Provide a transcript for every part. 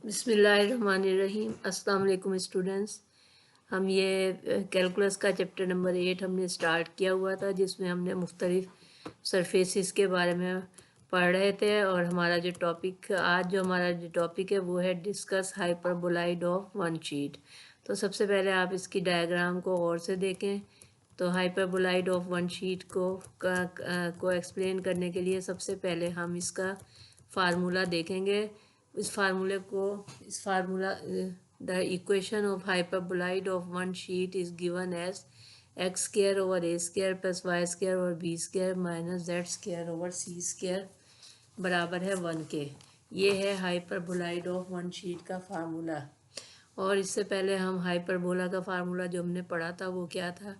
बिस्मिल्लाहिर्रहमानिर्रहीम। अस्सलाम वालेकुम स्टूडेंट्स। हम ये कैलकुलस का चैप्टर नंबर 8 हमने स्टार्ट किया हुआ था, जिसमें हमने मुख्तलिफ सरफेसिस के बारे में पढ़ रहे थे। और हमारा जो टॉपिक है वो है discuss hyperboloid of one sheet. तो सबसे पहले आप इसकी डायग्राम को गौर से देखें। तो हाइपरबोलाइड ऑफ वन शीट को एक्सप्लेन करने के लिए सबसे पहले हम इसका फार्मूला देखेंगे। इस formula the equation of hyperboloid of one sheet is given as x square over A square plus Y square over B square minus Z square over C square बराबर है 1 के। ये है हाइपरबोलाइड ऑफ वन शीट का formula. और इससे पहले हम हाइपरबोला का फार्मूला जो हमने पढ़ा था वो क्या था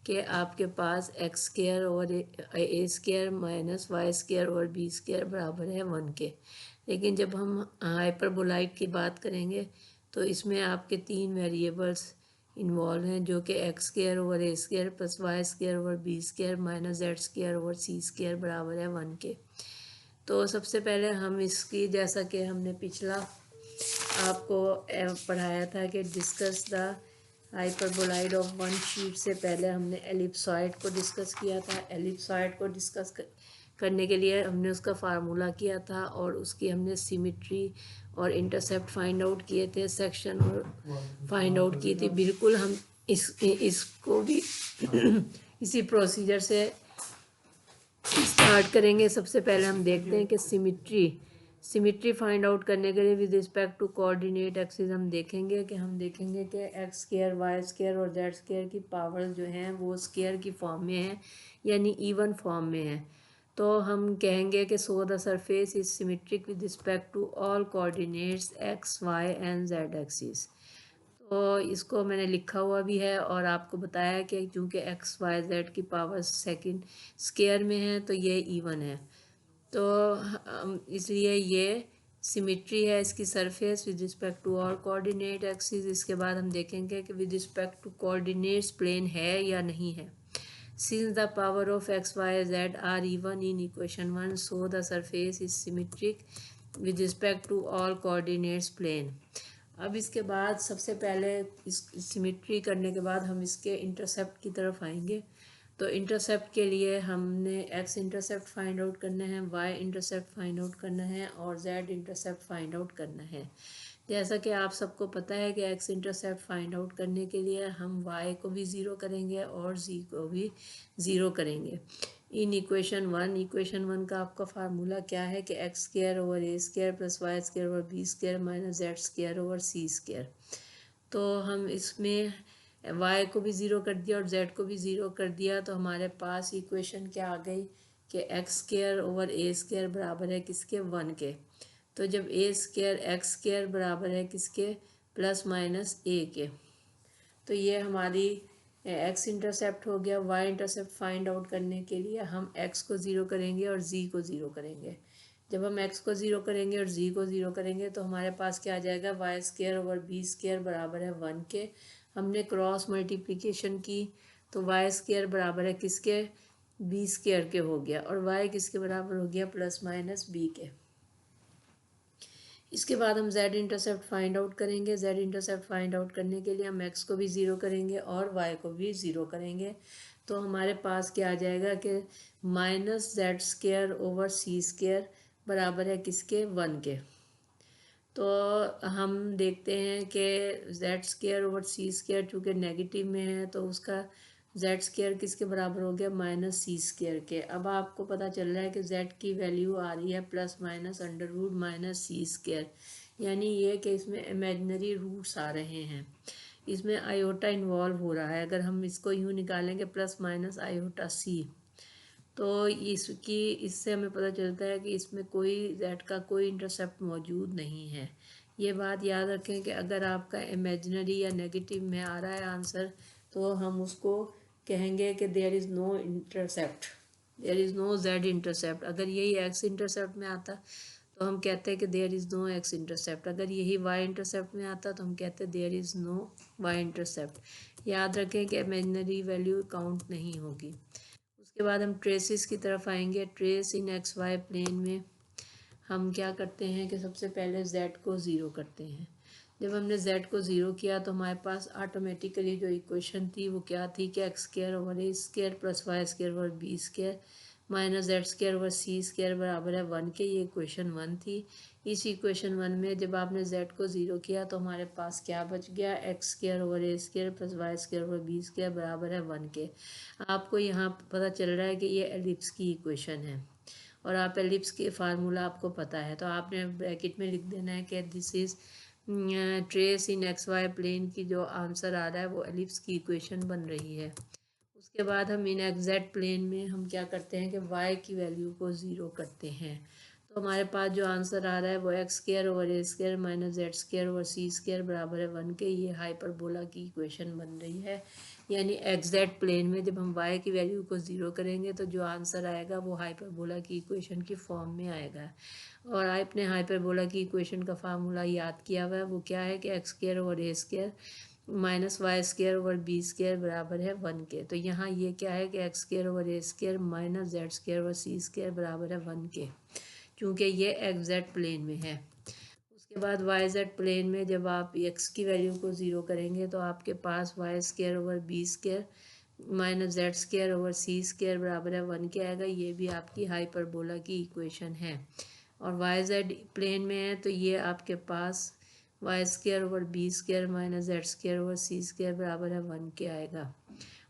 कि आपके पास एक्स स्क्वायर ओवर ए square minus Y square over B square बराबर है 1 के। लेकिन जब हम हाइपरबोलाइड की बात करेंगे तो इसमें आपके 3 वेरिएबल्स इन्वॉल्व हैं, जो कि एक्स स्क्वायर ओवर ए square plus Y square over B square minus Z square over सी स्क्वायर बराबर है 1 के। तो सबसे पहले हम इसकी, जैसा कि हमने पिछला आपको पढ़ाया था कि discuss the hyperboloid of one sheet से पहले हमने एलिप्सॉइड को डिस्कस किया था। एलिप्सॉइड को डिस्कस करने के लिए हमने उसका फार्मूला किया था और उसकी हमने सिमिट्री और इंटरसेप्ट फाइंड आउट किए थे, सेक्शन और फाइंड आउट की थी। बिल्कुल हम इसको भी इसी प्रोसीजर से स्टार्ट करेंगे। सबसे पहले हम देखते हैं कि सिमिट्री फाइंड आउट करने के लिए with respect to coordinate axis हम देखेंगे कि एक्स स्क्वायर वाई स्क्वायर और जेड स्क्वायर की पावर जो हैं वो स्क्वायर की फॉर्म में है, यानी इवन फॉर्म में है। तो हम कहेंगे कि so the surface is symmetric with respect to all coordinates x y and z axis. तो इसको मैंने लिखा हुआ भी है और आपको बताया कि चूँकि एक्स वाई जेड की पावर सेकंड स्क्वायर में है तो ये इवन है। तो इसलिए ये सिमिट्री है इसकी surface with respect to all coordinate axis. इसके बाद हम देखेंगे कि with respect to coordinates plane है या नहीं है। Since the power of x y z are even in equation 1 so the surface is symmetric with respect to all coordinates plane. अब इसके बाद सबसे पहले इस सिमिट्री करने के बाद हम इसके इंटरसेप्ट की तरफ आएंगे। तो इंटरसेप्ट के लिए हमने एक्स इंटरसेप्ट फाइंड आउट करना है, वाई इंटरसेप्ट फाइंड आउट करना है और जेड इंटरसेप्ट फाइंड आउट करना है। जैसा कि आप सबको पता है कि एक्स इंटरसेप्ट फाइंड आउट करने के लिए हम वाई को भी ज़ीरो करेंगे और जी को भी ज़ीरो करेंगे। इन इक्वेशन 1 का आपका फार्मूला क्या है कि एक्स स्क्वायर ओवर ए square plus Y square over B square minus Z square over सी स्क्वायर। तो हम इसमें y को भी ज़ीरो कर दिया और z को भी ज़ीरो कर दिया, तो हमारे पास इक्वेशन क्या आ गई कि एक्स स्क्वायर ओवर ए स्क्वायर बराबर है किसके 1 के। तो जब ए स्क्वायर एक्स स्क्वायर बराबर है किसके प्लस माइनस ए के, तो ये हमारी एक्स इंटरसेप्ट हो गया। वाई इंटरसेप्ट फाइंड आउट करने के लिए हम एक्स को ज़ीरो करेंगे और जी को ज़ीरो करेंगे। जब हम एक्स को ज़ीरो करेंगे और जी को ज़ीरो करेंगे तो हमारे पास क्या आ जाएगा, y square over B square बराबर है 1 के। हमने क्रॉस मल्टीप्लिकेशन की तो वाई स्क्वायर बराबर है किसके, बी स्क्वायर के हो गया और वाई किसके बराबर हो गया, प्लस माइनस बी के। इसके बाद हम z इंटरसेप्ट फाइंड आउट करेंगे। z इंटरसेप्ट फाइंड आउट करने के लिए हम x को भी ज़ीरो करेंगे और y को भी ज़ीरो करेंगे। तो हमारे पास क्या आ जाएगा कि माइनस जेड स्क्वायर ओवर सी स्क्वायर बराबर है किसके, 1 के। तो हम देखते हैं कि जेड स्क्वायर ओवर सी स्क्वायर चूँकि नेगेटिव में है तो उसका जेड स्क्वायर किसके बराबर हो गया, माइनस सी स्क्वायर के। अब आपको पता चल रहा है कि जेड की वैल्यू आ रही है plus minus under root minus C square, यानी ये कि इसमें इमेजिनरी रूट्स आ रहे हैं, इसमें आयोटा इन्वॉल्व हो रहा है। अगर हम इसको यूँ निकालेंगे प्लस माइनस आयोटा सी, तो इससे हमें पता चलता है कि इसमें कोई जेड का कोई इंटरसेप्ट मौजूद नहीं है। ये बात याद रखें कि अगर आपका इमेजिनरी या नेगेटिव में आ रहा है आंसर तो हम उसको कहेंगे कि there is no intercept, there is no Z intercept. अगर यही एक्स इंटरसेप्ट में आता तो हम कहते हैं कि there is no x intercept. अगर यही वाई इंटरसेप्ट में आता तो हम कहते हैं there is no y intercept. याद रखें कि इमेजिनरी वैल्यू काउंट नहीं होगी। उसके बाद हम ट्रेसिस की तरफ आएंगे। Trace in x y plane में हम क्या करते हैं कि सबसे पहले z को ज़ीरो करते हैं। जब हमने z को ज़ीरो किया तो हमारे पास ऑटोमेटिकली जो इक्वेशन थी वो क्या थी कि एक्स स्क्वायर ओवर ए square plus Y square over B square minus Z square over सी स्क्वायर बराबर है 1 के। ये इक्वेशन 1 थी। इस इक्वेशन 1 में जब आपने z को ज़ीरो किया तो हमारे पास क्या बच गया, एक्स स्क्वायर ओवर ए square plus Y square over B square बराबर है 1 के। आपको यहाँ पता चल रहा है कि ये एलिप्स की इक्वेशन है और आप एलिप्स के फार्मूला आपको पता है, तो आपने ब्रैकेट में लिख देना है कि this is trace in x y plane की जो आंसर आ रहा है वो एलिप्स की इक्वेशन बन रही है। उसके बाद हम इन एग्जैक्ट प्लेन में हम क्या करते हैं कि y की वैल्यू को ज़ीरो करते हैं। तो हमारे पास जो आंसर आ रहा है वो एक्स स्क्वायर ओवर ए square minus Z square over सी स्क्वायर बराबर है 1 के। ये हाइपरबोला की इक्वेशन बन रही है। यानी एग्जैक्ट प्लेन में जब हम y की वैल्यू को ज़ीरो करेंगे तो जो आंसर आएगा वो हाइपरबोला की इक्वेशन की फॉर्म में आएगा। और आपने हाइपरबोला की इक्वेशन का फार्मूला याद किया हुआ है, वो क्या है कि एक्स स्क्वायर ओवर ए square minus Y square over B square बराबर है 1 के। तो यहाँ ये क्या है कि एक्स स्क्वायर ओवर ए square minus Z square over सी स्क्वायर बराबर है 1 के, क्योंकि ये एग्जैक्ट प्लेन में है। उसके बाद वाई जेड प्लेन में जब आप एक्स की वैल्यू को ज़ीरो करेंगे तो आपके पास Y square over B square minus Z square over सी स्क्वायर बराबर है 1 के आएगा। ये भी आपकी हाइपरबोला की इक्वेशन है। और वाई जेड प्लेन में है तो ये आपके पास Y square over B square minus Z square over सी स्क्वायर बराबर है 1 के आएगा।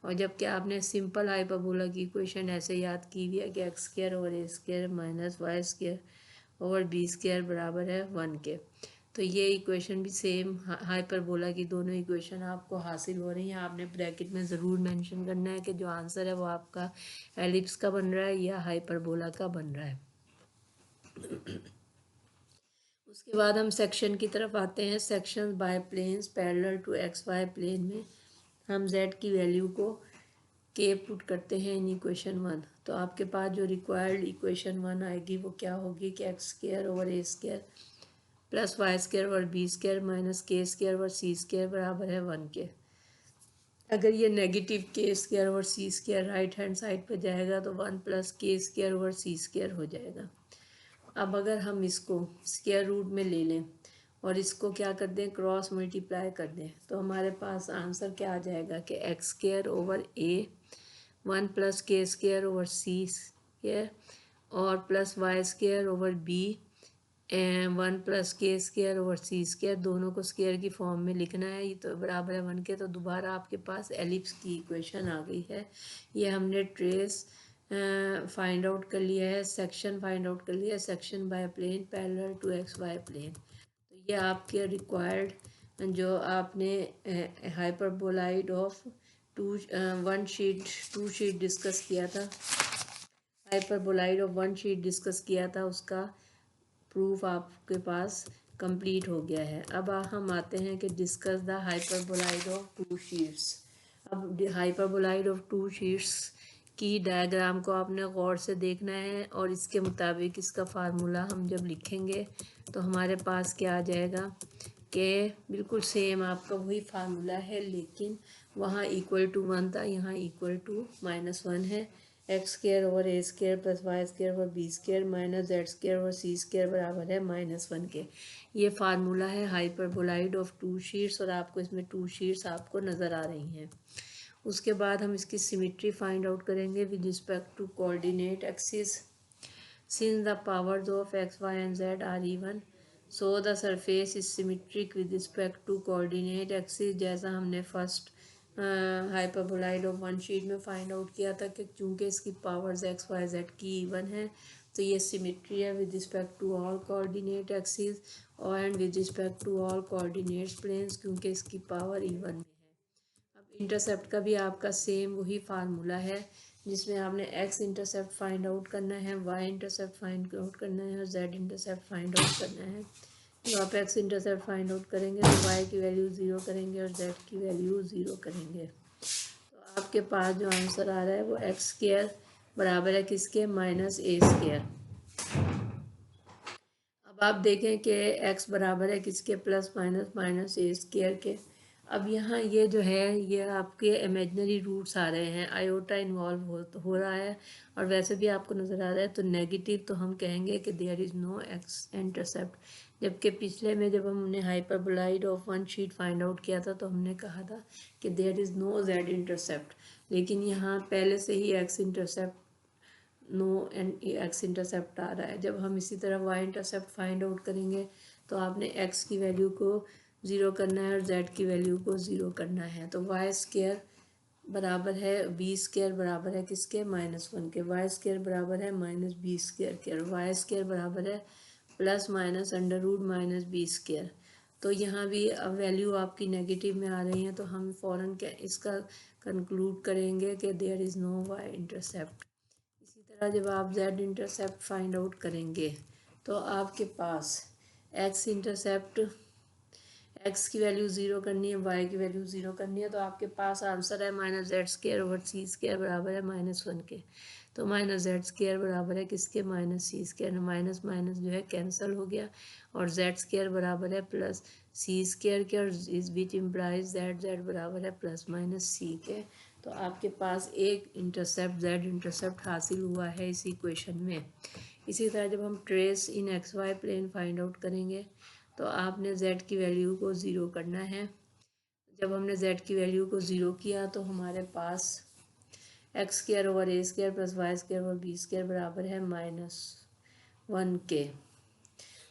और जबकि आपने सिंपल हाइपरबोला की इक्वेशन ऐसे याद की हुई है कि एक्स स्क्वायर ओवर ए square minus Y square over B square बराबर है 1 के। तो ये इक्वेशन भी सेम हाइपरबोला की दोनों इक्वेशन आपको हासिल हो रही हैं। आपने ब्रैकेट में ज़रूर मेंशन करना है कि जो आंसर है वो आपका एलिप्स का बन रहा है या हाइपरबोला का बन रहा है। उसके बाद हम सेक्शन की तरफ आते हैं। Section by planes parallel to x y plane में हम z की वैल्यू को के पुट करते हैं इन इक्वेशन 1। तो आपके पास जो रिक्वायर्ड इक्वेशन 1 आएगी वो क्या होगी कि एक्स स्क्वायर ओवर ए square plus Y square over B square minus K square over सी स्क्वायर बराबर है 1 के। अगर ये नेगेटिव के स्क्वायर ओवर सी स्क्वायर राइट हैंड साइड पर जाएगा तो 1 प्लस के स्क्वायर ओवर सी स्क्वायर हो जाएगा। अब अगर हम इसको स्क्वायर रूट में ले लें और इसको क्या कर दें, क्रॉस मल्टीप्लाई कर दें, तो हमारे पास आंसर क्या आ जाएगा कि x square over a 1 plus k square over C square और plus Y square over b 1 plus k square over सी स्क्वायर, दोनों को स्क्वायर की फॉर्म में लिखना है। ये तो बराबर है 1 के। तो दोबारा आपके पास एलिप्स की इक्वेशन आ गई है। ये हमने ट्रेस फाइंड आउट कर लिया है, सेक्शन फाइंड आउट कर लिया है, section by plane parallel to x y plane. तो ये आपके रिक्वायर्ड जो आपने hyperboloid of two sheet discuss किया था, हाइपरबोलाइड ऑफ 1 शीट डिस्कस किया था, उसका प्रूफ आपके पास कंप्लीट हो गया है। अब हम आते हैं कि discuss the hyperboloid of 2 sheets. अब हाइपरबोलाइड ऑफ 2 शीट्स की डायग्राम को आपने गौर से देखना है और इसके मुताबिक इसका फार्मूला हम जब लिखेंगे तो हमारे पास क्या आ जाएगा कि बिल्कुल सेम आपका वही फार्मूला है, लेकिन वहाँ इक्वल टू 1 था, यहाँ इक्वल टू -1 है। एक्स स्क्वायर ओवर ए square plus Y square over B square minus Z square over सी स्क्वायर बराबर है -1 के। ये फार्मूला है हाइपरबोलाइड ऑफ 2 शीट्स और आपको इसमें 2 शीट्स आपको नज़र आ रही हैं। उसके बाद हम इसकी सिमेट्री फाइंड आउट करेंगे with respect to coordinate axis. Since the powers of x y and z are even so the surface is symmetric with respect to coordinate axis. जैसा हमने फर्स्ट हाइपरबोलाइड ऑफ 1 शीट में find out किया था कि चूँकि इसकी पावर्स x y z की इवन है तो ये सिमेट्री है with respect to all coordinate axis और and with respect to all coordinates planes, क्योंकि इसकी पावर इवन में है। अब इंटरसेप्ट का भी आपका सेम वही फार्मूला है जिसमें आपने एक्स इंटरसेप्ट फाइंड आउट करना है, वाई इंटरसेप्ट फाइंड आउट करना है और जेड इंटरसेप्ट फाइंड आउट करना है। तो आप एक्स इंटरसेप्ट फाइंड आउट करेंगे तो वाई की वैल्यू 0 करेंगे और जेड की वैल्यू 0 करेंगे। तो आपके पास जो आंसर आ रहा है वो एक्स स्क्वायर बराबर है किसके, -a स्क्वायर। अब आप देखें कि x बराबर है किसके, +- -a स्क्वायर के। अब यहाँ ये जो है ये आपके इमेजिनरी रूट्स आ रहे हैं, आयोटा इन्वॉल्व हो रहा है और वैसे भी आपको नज़र आ रहा है, तो नेगेटिव तो हम कहेंगे कि there is no x intercept. जबकि पिछले में जब हमने hyperboloid of one sheet find out किया था तो हमने कहा था कि there is no Z intercept, लेकिन यहाँ पहले से ही X intercept no and X intercept आ रहा है। जब हम इसी तरह वाई इंटरसेप्ट फाइंड आउट करेंगे तो आपने एक्स की वैल्यू को ज़ीरो करना है और जेड की वैल्यू को ज़ीरो करना है। तो वाई स्क्वायर बराबर है बी स्क्वायर बराबर है किसके, -1 के। वाई स्क्वायर बराबर है माइनस बी स्क्वायर के, और वाई स्क्वायर बराबर है plus minus under root minus b square. तो यहाँ भी अब वैल्यू आपकी नेगेटिव में आ रही है, तो हम फ़ौरन क्या इसका कंक्लूड करेंगे कि there is no y intercept. इसी तरह जब आप z इंटरसेप्ट फाइंड आउट करेंगे तो आपके पास x इंटरसेप्ट, x की वैल्यू ज़ीरो करनी है, y की वैल्यू ज़ीरो करनी है, तो आपके पास आंसर है -z² / c² बराबर है -1 के। तो -z² बराबर है किसके, -c²। माइनस माइनस जो है कैंसिल हो गया और z² बराबर है +c² के, और इस बीच इम्प्लाइज z बराबर है ±c के। तो आपके पास एक इंटरसेप्ट z इंटरसेप्ट हासिल हुआ है इस इक्वेशन में। इसी तरह जब हम ट्रेस इन xy प्लेन फाइंड आउट करेंगे तो आपने z की वैल्यू को ज़ीरो करना है। जब हमने z की वैल्यू को ज़ीरो किया तो हमारे पास x² / a² + y² / b² बराबर है -1 के।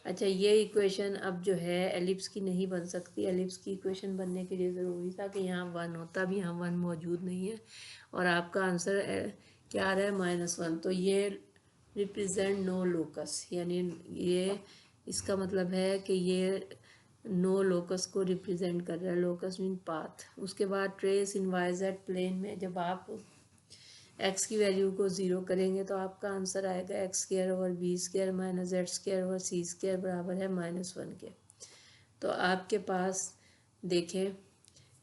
अच्छा, ये इक्वेशन अब जो है एलिप्स की नहीं बन सकती। एलिप्स की इक्वेशन बनने के लिए ज़रूरी था कि यहाँ 1 होता, भी यहाँ 1 मौजूद नहीं है और आपका आंसर क्या आ रहा है -1। तो ये रिप्रेजेंट नो लोकस, यानी ये इसका मतलब है कि ये नो लोकस को रिप्रेजेंट कर रहा है। Locus mean path. उसके बाद ट्रेस इन YZ प्लेन में जब आप x की वैल्यू को ज़ीरो करेंगे तो आपका आंसर आएगा x² / b² - z² / c² बराबर है -1 के। तो आपके पास देखें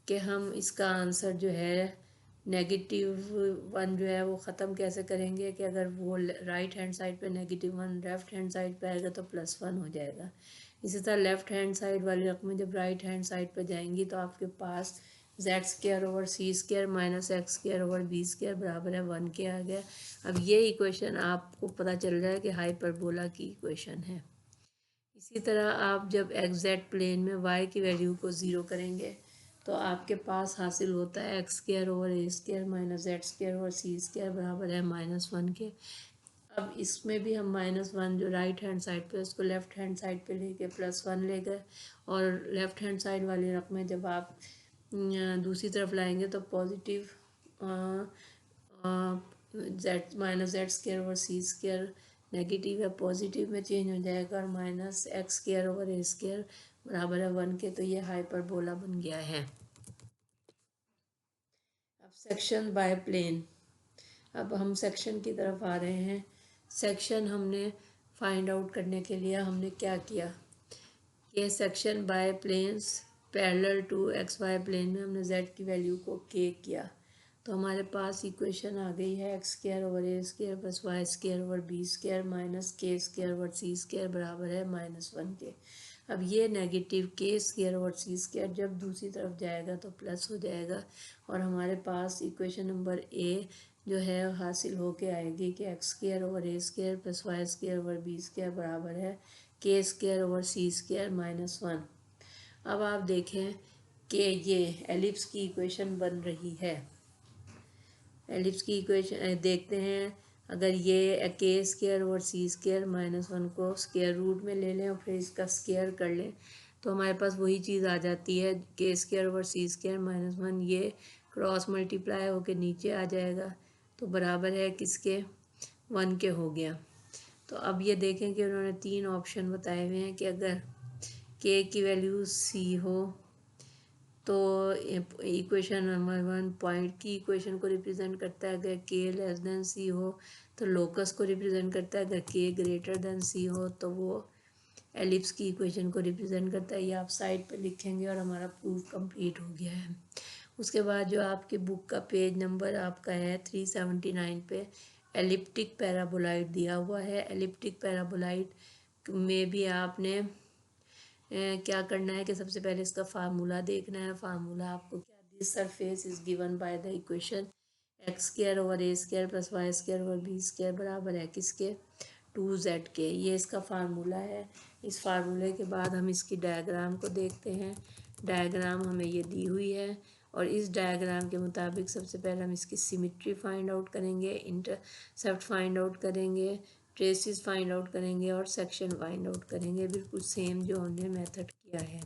कि हम इसका आंसर जो है -1 जो है वो ख़त्म कैसे करेंगे कि अगर वो राइट हैंड साइड पे -1 लेफ़्ट हैंड साइड पे आएगा तो +1 हो जाएगा। इसी तरह लेफ़्ट हैंड साइड वाली रकमें जब राइट हैंड साइड पे जाएंगी तो आपके पास z² / c² - x² / b² बराबर है 1 के आ गया। अब ये इक्वेशन आपको पता चल रहा है कि हाइपरबोला की इक्वेशन है। इसी तरह आप जब एग्जैक्ट प्लेन में y की वैल्यू को ज़ीरो करेंगे तो आपके पास हासिल होता है x² / a² - z² / c² बराबर है -1 के। अब इसमें भी हम -1 जो राइट हैंड साइड पे उसको लेफ़्ट हैंड साइड पे लेके +1 ले गए, और लेफ़्ट हैंड साइड वाली रकमें जब आप दूसरी तरफ लाएंगे तो positive z - z² / c² negative है पॉजिटिव में चेंज हो जाएगा और -x² / a² बराबर है 1 के। तो ये हाइपरबोला बन गया है। अब सेक्शन बाय प्लेन, अब हम सेक्शन की तरफ आ रहे हैं। सेक्शन हमने फाइंड आउट करने के लिए हमने क्या किया कि section by planes parallel to XY plane में हमने z की वैल्यू को k किया, तो हमारे पास इक्वेशन आ गई है x² / a² + y² / b² - k² / c² बराबर है -1 के। अब ये नेगेटिव k² / c² जब दूसरी तरफ जाएगा तो प्लस हो जाएगा और हमारे पास इक्वेशन नंबर A जो है हासिल होके आएगी कि x² / a² + y² / b² बराबर है k² / c² -1। अब आप देखें कि ये एलिप्स की इक्वेशन बन रही है। एलिप्स की इक्वेशन देखते हैं, अगर ये k² और c² -1 को स्क्वायर रूट में ले लें और फिर इसका स्क्वायर कर लें तो हमारे पास वही चीज़ आ जाती है k² और c² -1, ये क्रॉस मल्टीप्लाई होके नीचे आ जाएगा तो बराबर है किसके, 1 के हो गया। तो अब ये देखें कि उन्होंने 3 ऑप्शन बताए हुए हैं कि अगर k की वैल्यू c हो तो इक्वेशन नंबर 1 पॉइंट की इक्वेशन को रिप्रेजेंट करता है, अगर k c हो तो लोकस को रिप्रेजेंट करता है, अगर k c हो तो वो एलिप्स की इक्वेशन को रिप्रेजेंट करता है। ये आप साइड पे लिखेंगे और हमारा प्रूफ कंप्लीट हो गया है। उसके बाद जो आपकी बुक का पेज नंबर आपका है 379 पे एलिप्टिक पैराबोलाइड दिया हुआ है। एलिप्टिक पैराबोलाइड में भी आपने क्या करना है कि सबसे पहले इसका फार्मूला देखना है। फार्मूला आपको क्या, this surface is given by the equation x square over A square plus Y square over B square बराबर है किसके, 2z के। ये इसका फार्मूला है। इस फार्मूले के बाद हम इसकी डायग्राम को देखते हैं। डायग्राम हमें ये दी हुई है और इस डायग्राम के मुताबिक सबसे पहले हम इसकी सिमिट्री फाइंड आउट करेंगे, इंटरसेप्ट फाइंड आउट करेंगे, ट्रेसेस फाइंड आउट करेंगे और सेक्शन फाइंड आउट करेंगे, बिल्कुल सेम जो हमने मेथड किया है।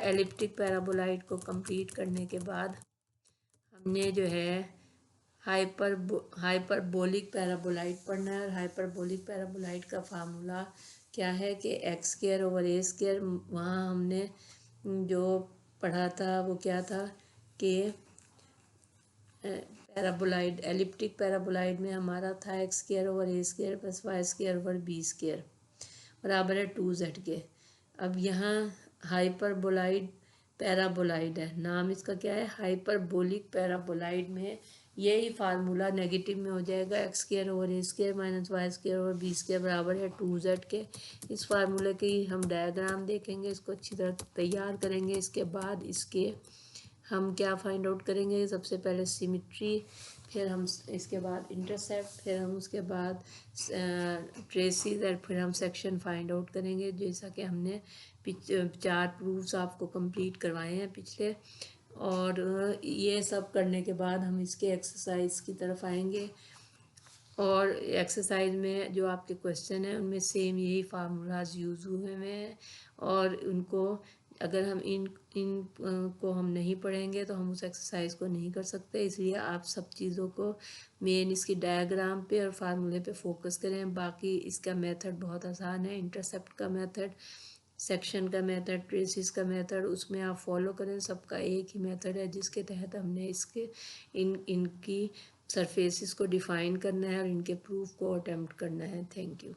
एलिप्टिक पैराबोलाइड को कंप्लीट करने के बाद हमने जो है हाइपरबोलिक पैराबोलाइड पढ़ना है। और हाइपरबोलिक पैराबोलाइड का फार्मूला क्या है कि एक्स स्क्वायर ओवर ए स्क्वायर, वहाँ हमने जो पढ़ा था वो क्या था कि पैराबोलाइड, एलिप्टिक पैराबोलाइड में हमारा था एक्स स्क्वायर ओवर ए square plus Y square over B square बराबर है 2z के। अब यहाँ हाइपरबोलाइड पैराबोलाइड है, नाम इसका क्या है, हाइपरबोलिक पैराबोलाइड में यही फार्मूला नेगेटिव में हो जाएगा, एक्स स्क्वायर ओवर ए square minus Y square over B square बराबर है 2z के। इस फार्मूले की हम डायग्राम देखेंगे, इसको अच्छी तरह तैयार करेंगे। इसके बाद इसके हम क्या फाइंड आउट करेंगे, सबसे पहले सिमिट्री, फिर हम इसके बाद इंटरसेप्ट, फिर हम उसके बाद ट्रेसेस और फिर हम सेक्शन फाइंड आउट करेंगे। जैसा कि हमने 4 प्रूफ्स आपको कंप्लीट करवाए हैं पिछले। और ये सब करने के बाद हम इसके एक्सरसाइज की तरफ आएंगे। और एक्सरसाइज में जो आपके क्वेश्चन हैं उनमें सेम यही फार्मूलाज यूज़ हुए हैं और उनको अगर हम इन को हम नहीं पढ़ेंगे तो हम उस एक्सरसाइज को नहीं कर सकते। इसलिए आप सब चीज़ों को मेन इसकी डायग्राम पे और फार्मूले पे फोकस करें। बाकी इसका मेथड बहुत आसान है, इंटरसेप्ट का मेथड, सेक्शन का मेथड, ट्रेसेस का मेथड, उसमें आप फॉलो करें। सबका एक ही मेथड है जिसके तहत हमने इसके इनकी सरफेसेस को डिफ़ाइन करना है और इनके प्रूफ को अटेम्प्ट करना है। Thank you.